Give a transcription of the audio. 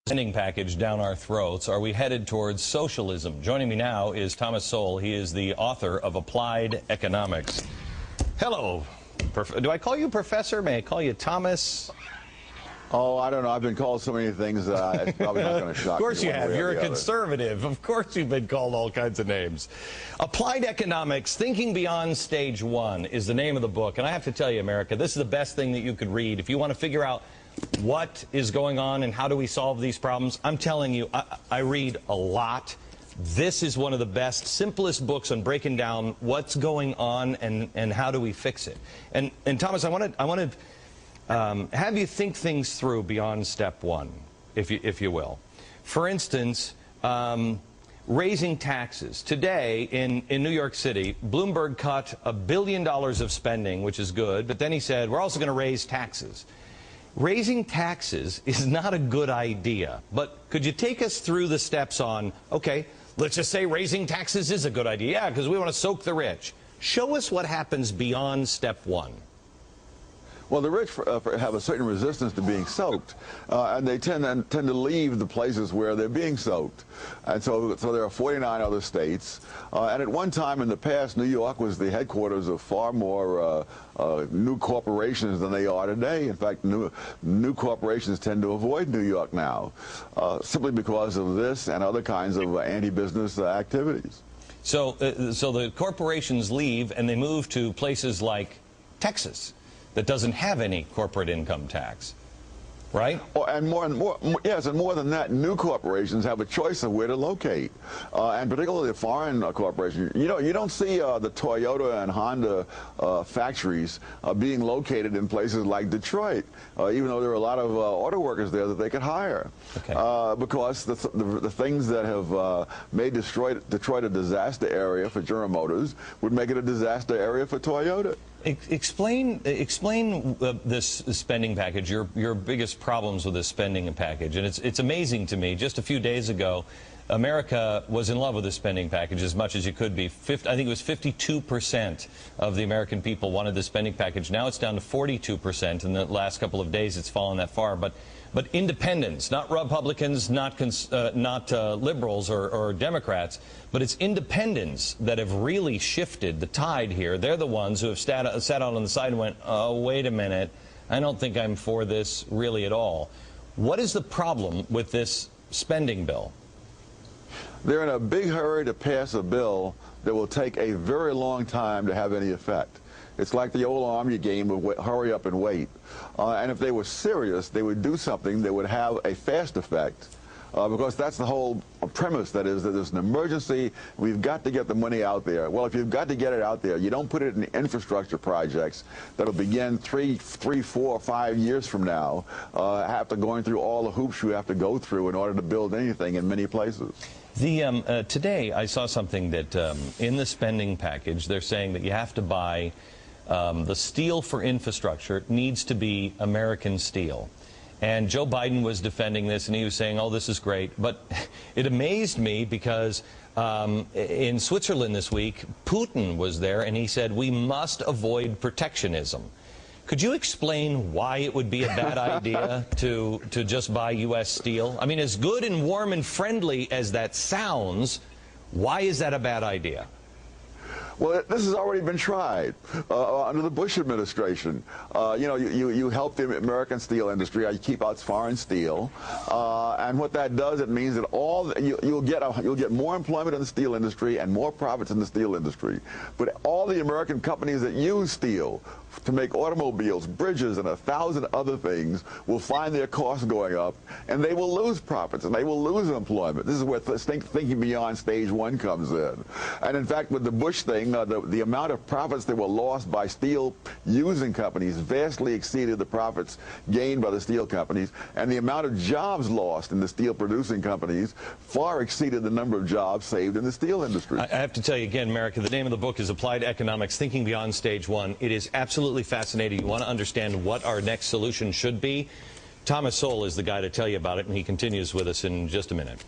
spending package down our throats. Are we headed towards socialism? Joining me now is Thomas Sowell. He is the author of Applied Economics. Hello. Do I call you Professor? May I call you Thomas? Oh, I don't know. I've been called so many things that it's probably not going to shock me. Of course you have. You're a other. Conservative. Of course you've been called all kinds of names. Applied Economics, Thinking Beyond Stage One is the name of the book. And I have to tell you, America, this is the best thing that you could read. If you want to figure out what is going on and how do we solve these problems, I'm telling you, I read a lot. This is one of the best, simplest books on breaking down what's going on and how do we fix it. And Thomas, I want to have you think things through beyond step one, if you will. For instance, raising taxes. Today in New York City, Bloomberg cut $1 billion of spending, which is good, but then he said, we're also going to raise taxes. Raising taxes is not a good idea, but could you take us through the steps on, okay, let's just say raising taxes is a good idea, yeah, because we want to soak the rich. Show us what happens beyond step one. Well, the rich have a certain resistance to being soaked, and they tend to leave the places where they're being soaked. And so there are 49 other states. And at one time in the past, New York was the headquarters of far more new corporations than they are today. In fact, new corporations tend to avoid New York now, simply because of this and other kinds of anti-business activities. So the corporations leave and they move to places like Texas, that doesn't have any corporate income tax, right? Oh, and more, yes, and more than that, new corporations have a choice of where to locate, and particularly foreign corporations. You don't see the Toyota and Honda factories being located in places like Detroit, even though there are a lot of auto workers there that they could hire, okay. Because the things that have made Detroit a disaster area for General Motors would make it a disaster area for Toyota. Explain this spending package, your biggest problems with this spending package. And it's amazing to me. Just a few days ago, America was in love with this spending package as much as you could be. I think it was 52% of the American people wanted this spending package. Now it's down to 42%. In the last couple of days, it's fallen that far. But independents, not Republicans, not liberals or Democrats, but it's independents that have really shifted the tide here. They're the ones who have sat out on the side and went, oh, wait a minute, I don't think I'm for this really at all. What is the problem with this spending bill? They're in a big hurry to pass a bill that will take a very long time to have any effect. It's like the old army game of hurry up and wait. And if they were serious, they would do something that would have a fast effect, because that's the whole premise, that is, that there's an emergency, we've got to get the money out there. Well, if you've got to get it out there, you don't put it in infrastructure projects that'll begin 3, 4, 5 years from now, after going through all the hoops you have to go through in order to build anything in many places. Today, I saw something that in the spending package, they're saying that you have to buy the steel for infrastructure needs to be American steel. And Joe Biden was defending this, and he was saying, oh, this is great. But it amazed me because in Switzerland this week, Putin was there, and he said, we must avoid protectionism. Could you explain why it would be a bad idea to just buy U.S. steel? I mean, as good and warm and friendly as that sounds, why is that a bad idea? Well, this has already been tried under the Bush administration. You help the American steel industry, you keep out foreign steel, and what that does, it means that you'll get more employment in the steel industry and more profits in the steel industry. But all the American companies that use steel to make automobiles, bridges, and 1,000 other things will find their costs going up, and they will lose profits, and they will lose employment. This is where thinking beyond stage one comes in. And in fact, with the Bush thing, the amount of profits that were lost by steel-using companies vastly exceeded the profits gained by the steel companies, and the amount of jobs lost in the steel-producing companies far exceeded the number of jobs saved in the steel industry. I have to tell you again, America, the name of the book is Applied Economics, Thinking Beyond Stage One. It is absolutely fascinating. You want to understand what our next solution should be? Thomas Sowell is the guy to tell you about it, and he continues with us in just a minute.